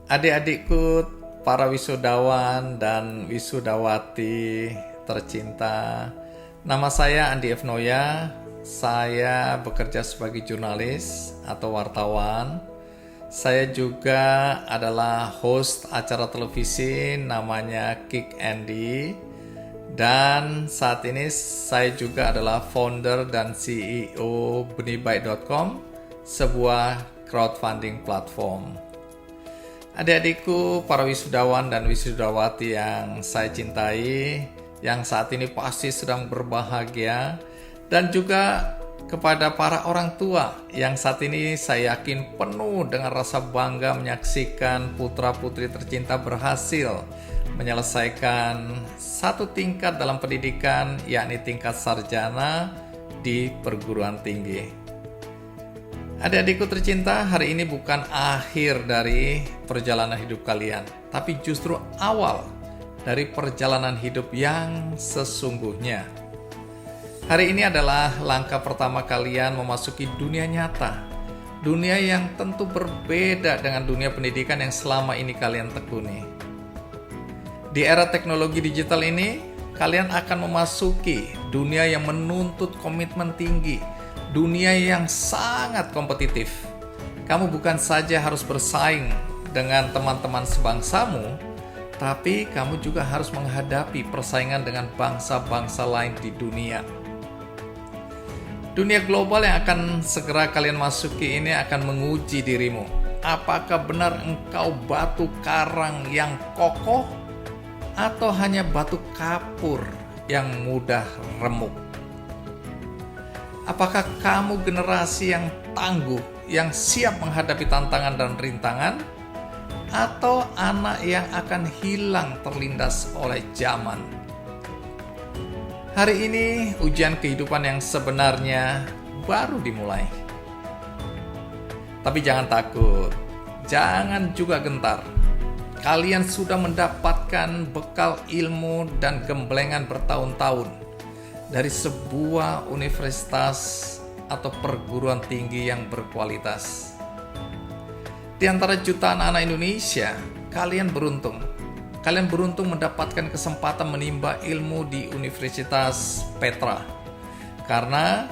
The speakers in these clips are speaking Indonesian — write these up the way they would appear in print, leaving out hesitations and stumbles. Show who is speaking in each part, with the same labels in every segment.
Speaker 1: Adik-adikku, para wisudawan dan wisudawati tercinta, nama saya Andi F. Noya. Saya bekerja sebagai jurnalis atau wartawan. Saya juga adalah host acara televisi namanya Kick Andy. Dan saat ini saya juga adalah founder dan CEO benihbaik.com, sebuah crowdfunding platform. Adik-adikku, para wisudawan dan wisudawati yang saya cintai, yang saat ini pasti sedang berbahagia, dan juga kepada para orang tua yang saat ini saya yakin penuh dengan rasa bangga menyaksikan putra-putri tercinta berhasil menyelesaikan satu tingkat dalam pendidikan, yakni tingkat sarjana di perguruan tinggi. Adik-adikku tercinta, hari ini bukan akhir dari perjalanan hidup kalian, tapi justru awal dari perjalanan hidup yang sesungguhnya. Hari ini adalah langkah pertama kalian memasuki dunia nyata, dunia yang tentu berbeda dengan dunia pendidikan yang selama ini kalian tekuni. Di era teknologi digital ini, kalian akan memasuki dunia yang menuntut komitmen tinggi, dunia yang sangat kompetitif. Kamu bukan saja harus bersaing dengan teman-teman sebangsamu, tapi kamu juga harus menghadapi persaingan dengan bangsa-bangsa lain di dunia. Dunia global yang akan segera kalian masuki ini akan menguji dirimu. Apakah benar engkau batu karang yang kokoh atau hanya batu kapur yang mudah remuk? Apakah kamu generasi yang tangguh, yang siap menghadapi tantangan dan rintangan, atau anak yang akan hilang terlindas oleh zaman? Hari ini ujian kehidupan yang sebenarnya baru dimulai. Tapi jangan takut, jangan juga gentar. Kalian sudah mendapatkan bekal ilmu dan gemblengan bertahun-tahun dari sebuah universitas atau perguruan tinggi yang berkualitas. Di antara jutaan anak Indonesia, kalian beruntung. Kalian beruntung mendapatkan kesempatan menimba ilmu di Universitas Petra. Karena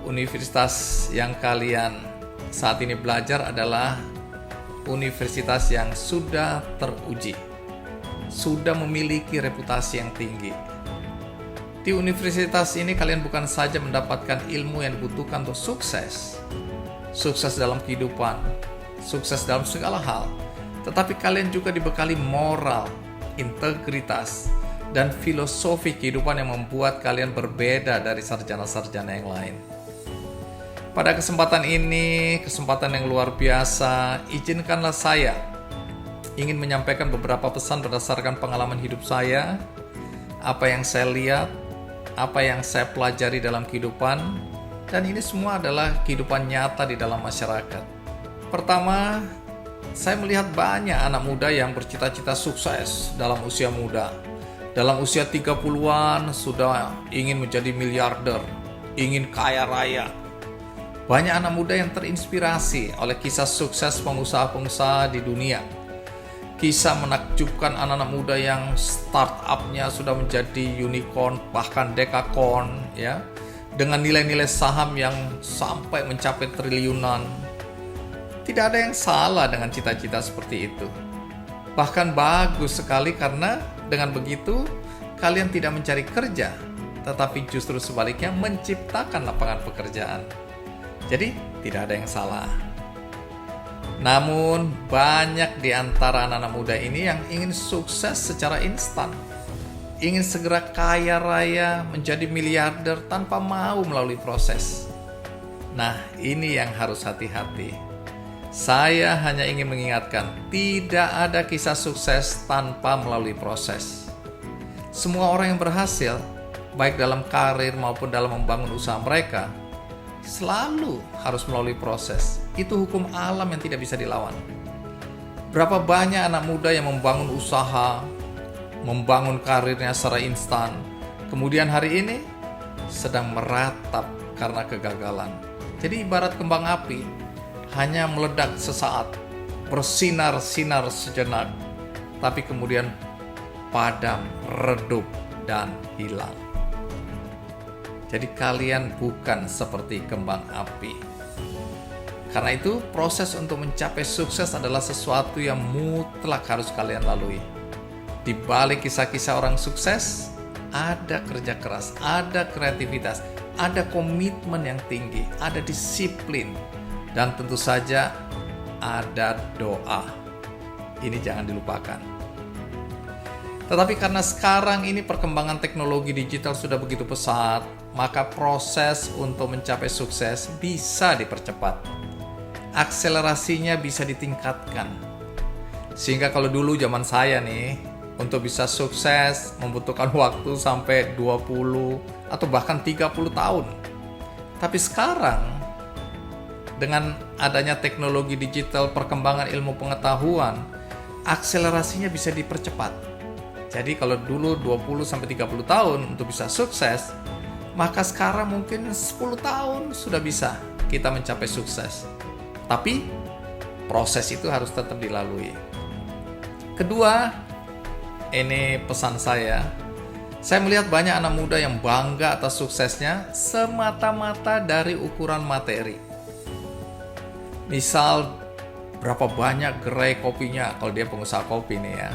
Speaker 1: universitas yang kalian saat ini belajar adalah universitas yang sudah teruji, sudah memiliki reputasi yang tinggi. Di universitas ini kalian bukan saja mendapatkan ilmu yang dibutuhkan untuk sukses dalam kehidupan, sukses dalam segala hal, tetapi kalian juga dibekali moral, integritas, dan filosofi kehidupan yang membuat kalian berbeda dari sarjana-sarjana yang lain. Pada kesempatan ini, kesempatan yang luar biasa, izinkanlah saya ingin menyampaikan beberapa pesan berdasarkan pengalaman hidup saya, apa yang saya lihat, apa yang saya pelajari dalam kehidupan, dan ini semua adalah kehidupan nyata di dalam masyarakat. Pertama, saya melihat banyak anak muda yang bercita-cita sukses dalam usia muda. Dalam usia 30-an sudah ingin menjadi miliarder, ingin kaya raya. Banyak anak muda yang terinspirasi oleh kisah sukses pengusaha-pengusaha di dunia. Kisah menakjubkan anak-anak muda yang startupnya sudah menjadi unicorn, bahkan dekakorn, ya, dengan nilai-nilai saham yang sampai mencapai triliunan. Tidak ada yang salah dengan cita-cita seperti itu. Bahkan bagus sekali karena dengan begitu kalian tidak mencari kerja, tetapi justru sebaliknya menciptakan lapangan pekerjaan. Jadi tidak ada yang salah. Namun banyak di antara anak-anak muda ini yang ingin sukses secara instan, ingin segera kaya raya, menjadi miliarder tanpa mau melalui proses. Nah, ini yang harus hati-hati. Saya hanya ingin mengingatkan, tidak ada kisah sukses tanpa melalui proses. Semua orang yang berhasil, baik dalam karir maupun dalam membangun usaha mereka, selalu harus melalui proses. Itu hukum alam yang tidak bisa dilawan. Berapa banyak anak muda yang membangun usaha, membangun karirnya secara instan, kemudian hari ini sedang meratap karena kegagalan. Jadi ibarat kembang api, hanya meledak sesaat, bersinar-sinar sejenak, tapi kemudian padam, redup, dan hilang. Jadi kalian bukan seperti kembang api. Karena itu proses untuk mencapai sukses adalah sesuatu yang mutlak harus kalian lalui. Di balik kisah-kisah orang sukses, ada kerja keras, ada kreativitas, ada komitmen yang tinggi, ada disiplin, dan tentu saja ada doa. Ini jangan dilupakan. Tetapi karena sekarang ini perkembangan teknologi digital sudah begitu pesat, maka proses untuk mencapai sukses bisa dipercepat. Akselerasinya bisa ditingkatkan. Sehingga kalau dulu zaman saya nih, untuk bisa sukses membutuhkan waktu sampai 20 atau bahkan 30 tahun. Tapi sekarang, dengan adanya teknologi digital, perkembangan ilmu pengetahuan, akselerasinya bisa dipercepat. Jadi kalau dulu 20-30 tahun untuk bisa sukses, maka sekarang mungkin 10 tahun sudah bisa kita mencapai sukses. Tapi proses itu harus tetap dilalui. Kedua, ini pesan saya melihat banyak anak muda yang bangga atas suksesnya semata-mata dari ukuran materi. Misal, berapa banyak gerai kopinya kalau dia pengusaha kopi nih ya.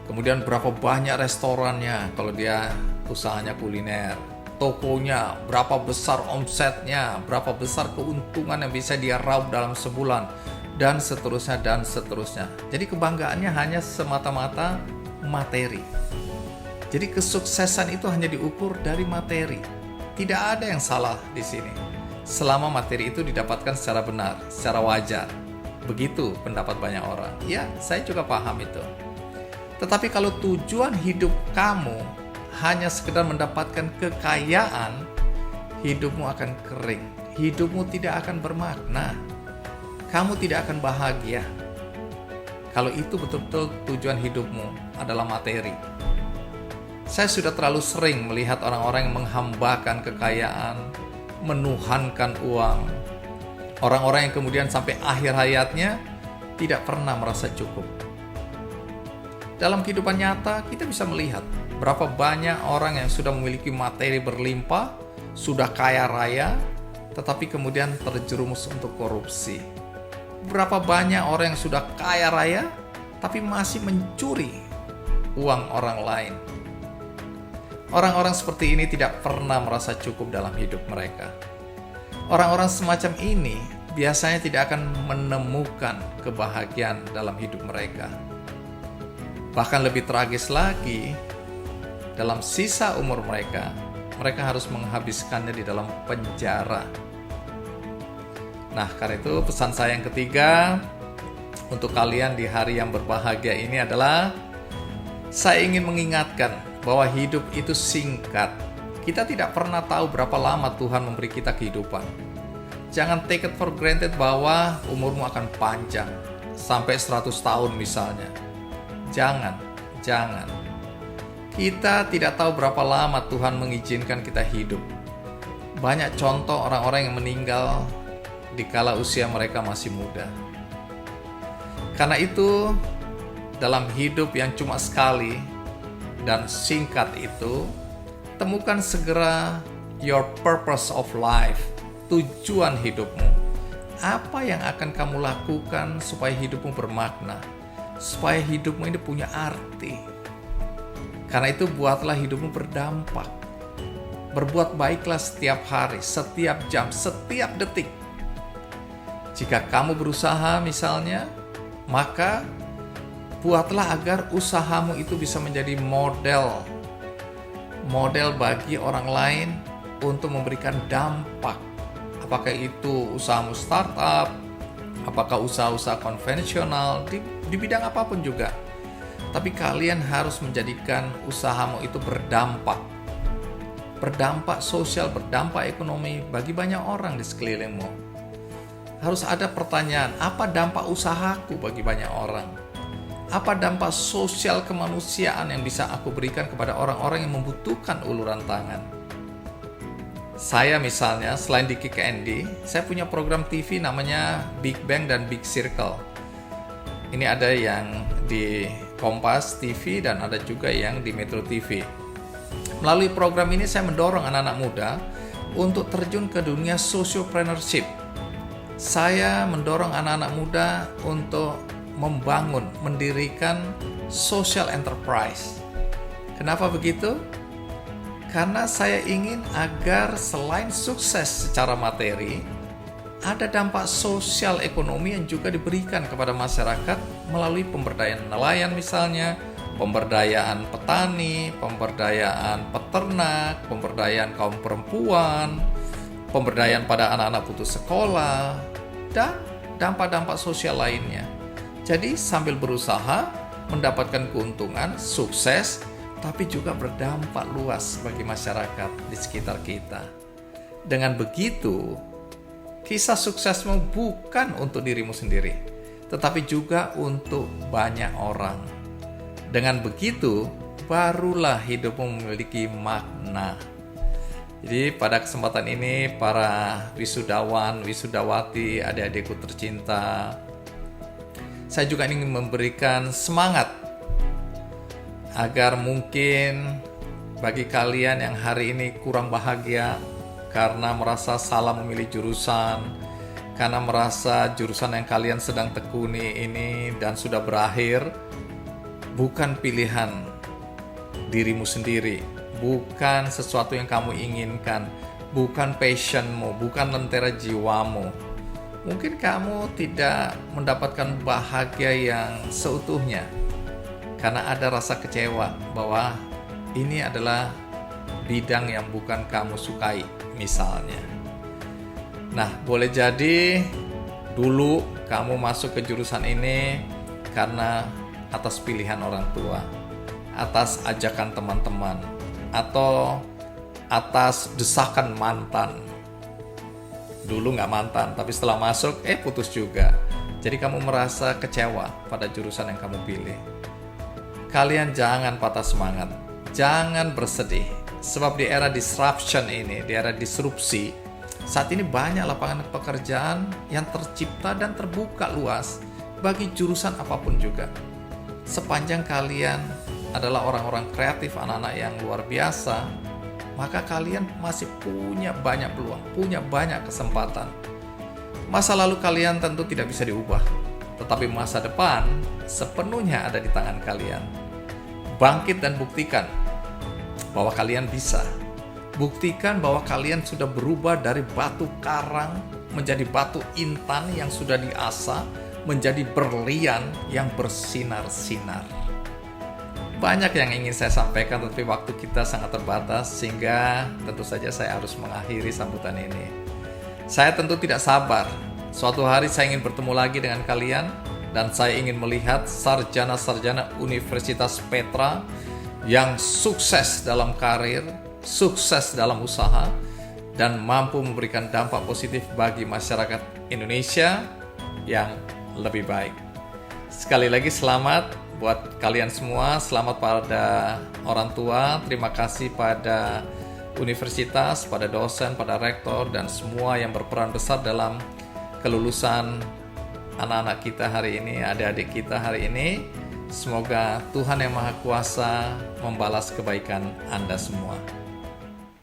Speaker 1: Kemudian berapa banyak restorannya kalau dia usahanya kuliner. Tokonya, berapa besar omsetnya, berapa besar keuntungan yang bisa dia raup dalam sebulan, dan seterusnya, dan seterusnya. Jadi kebanggaannya hanya semata-mata materi. Jadi kesuksesan itu hanya diukur dari materi. Tidak ada yang salah di sini, selama materi itu didapatkan secara benar, secara wajar. Begitu pendapat banyak orang. Ya, saya juga paham itu. Tetapi kalau tujuan hidup kamu hanya sekedar mendapatkan kekayaan, hidupmu akan kering. Hidupmu tidak akan bermakna. Kamu tidak akan bahagia. Kalau itu betul-betul tujuan hidupmu adalah materi. Saya sudah terlalu sering melihat orang-orang yang menghambakan kekayaan, menuhankan uang. Orang-orang yang kemudian sampai akhir hayatnya tidak pernah merasa cukup. Dalam kehidupan nyata, kita bisa melihat berapa banyak orang yang sudah memiliki materi berlimpah, sudah kaya raya, tetapi kemudian terjerumus untuk korupsi. Berapa banyak orang yang sudah kaya raya, tapi masih mencuri uang orang lain. Orang-orang seperti ini tidak pernah merasa cukup dalam hidup mereka. Orang-orang semacam ini biasanya tidak akan menemukan kebahagiaan dalam hidup mereka. Bahkan lebih tragis lagi, dalam sisa umur mereka harus menghabiskannya di dalam penjara. Nah, karena itu pesan saya yang ketiga untuk kalian di hari yang berbahagia ini adalah saya ingin mengingatkan bahwa hidup itu singkat. Kita tidak pernah tahu berapa lama Tuhan memberi kita kehidupan. Jangan take it for granted bahwa umurmu akan panjang, sampai 100 tahun misalnya. Jangan. Kita tidak tahu berapa lama Tuhan mengizinkan kita hidup. Banyak contoh orang-orang yang meninggal dikala usia mereka masih muda. Karena itu, dalam hidup yang cuma sekali dan singkat itu, temukan segera your purpose of life, tujuan hidupmu. Apa yang akan kamu lakukan supaya hidupmu bermakna, supaya hidupmu ini punya arti. Karena itu buatlah hidupmu berdampak. Berbuat baiklah setiap hari, setiap jam, setiap detik. Jika kamu berusaha misalnya, maka buatlah agar usahamu itu bisa menjadi model bagi orang lain untuk memberikan dampak. Apakah itu usahamu startup, apakah usaha-usaha konvensional, di bidang apapun juga. Tapi kalian harus menjadikan usahamu itu berdampak sosial, berdampak ekonomi bagi banyak orang di sekelilingmu. Harus ada pertanyaan, apa dampak usahaku bagi banyak orang? Apa dampak sosial kemanusiaan yang bisa aku berikan kepada orang-orang yang membutuhkan uluran tangan? Saya misalnya, selain di Kick Andy, saya punya program TV namanya Big Bang dan Big Circle. Ini ada yang di Kompas TV dan ada juga yang di Metro TV. Melalui program ini saya mendorong anak-anak muda untuk terjun ke dunia sociopreneurship. Saya mendorong anak-anak muda untuk membangun, mendirikan social enterprise. Kenapa begitu? Karena saya ingin agar selain sukses secara materi, ada dampak sosial ekonomi yang juga diberikan kepada masyarakat melalui pemberdayaan nelayan misalnya, pemberdayaan petani, pemberdayaan peternak, pemberdayaan kaum perempuan, pemberdayaan pada anak-anak putus sekolah, dan dampak-dampak sosial lainnya. Jadi sambil berusaha mendapatkan keuntungan, sukses, tapi juga berdampak luas bagi masyarakat di sekitar kita. Dengan begitu, kisah suksesmu bukan untuk dirimu sendiri, tetapi juga untuk banyak orang. Dengan begitu, barulah hidupmu memiliki makna. Jadi pada kesempatan ini, para wisudawan, wisudawati, adik-adikku tercinta, saya juga ingin memberikan semangat agar mungkin bagi kalian yang hari ini kurang bahagia karena merasa salah memilih jurusan, karena merasa jurusan yang kalian sedang tekuni ini dan sudah berakhir, bukan pilihan dirimu sendiri, bukan sesuatu yang kamu inginkan, bukan passionmu, bukan lentera jiwamu. Mungkin kamu tidak mendapatkan bahagia yang seutuhnya karena ada rasa kecewa bahwa ini adalah bidang yang bukan kamu sukai misalnya. Nah, boleh jadi dulu kamu masuk ke jurusan ini karena atas pilihan orang tua, atas ajakan teman-teman, atau atas desakan mantan. Dulu nggak mantan, tapi setelah masuk, putus juga. Jadi kamu merasa kecewa pada jurusan yang kamu pilih. Kalian jangan patah semangat, jangan bersedih. Sebab di era disruption ini, di era disrupsi, saat ini banyak lapangan pekerjaan yang tercipta dan terbuka luas bagi jurusan apapun juga. Sepanjang kalian adalah orang-orang kreatif, anak-anak yang luar biasa, maka kalian masih punya banyak peluang, punya banyak kesempatan. Masa lalu kalian tentu tidak bisa diubah, tetapi masa depan sepenuhnya ada di tangan kalian. Bangkit dan buktikan bahwa kalian bisa. Buktikan bahwa kalian sudah berubah dari batu karang menjadi batu intan yang sudah diasah, menjadi berlian yang bersinar-sinar. Banyak yang ingin saya sampaikan, tetapi waktu kita sangat terbatas, sehingga tentu saja saya harus mengakhiri sambutan ini. Saya tentu tidak sabar. Suatu hari saya ingin bertemu lagi dengan kalian, dan saya ingin melihat sarjana-sarjana Universitas Petra yang sukses dalam karir, sukses dalam usaha, dan mampu memberikan dampak positif bagi masyarakat Indonesia yang lebih baik. Sekali lagi selamat buat kalian semua, selamat pada orang tua, terima kasih pada universitas, pada dosen, pada rektor, dan semua yang berperan besar dalam kelulusan anak-anak kita hari ini, adik-adik kita hari ini. Semoga Tuhan yang Maha Kuasa membalas kebaikan Anda semua.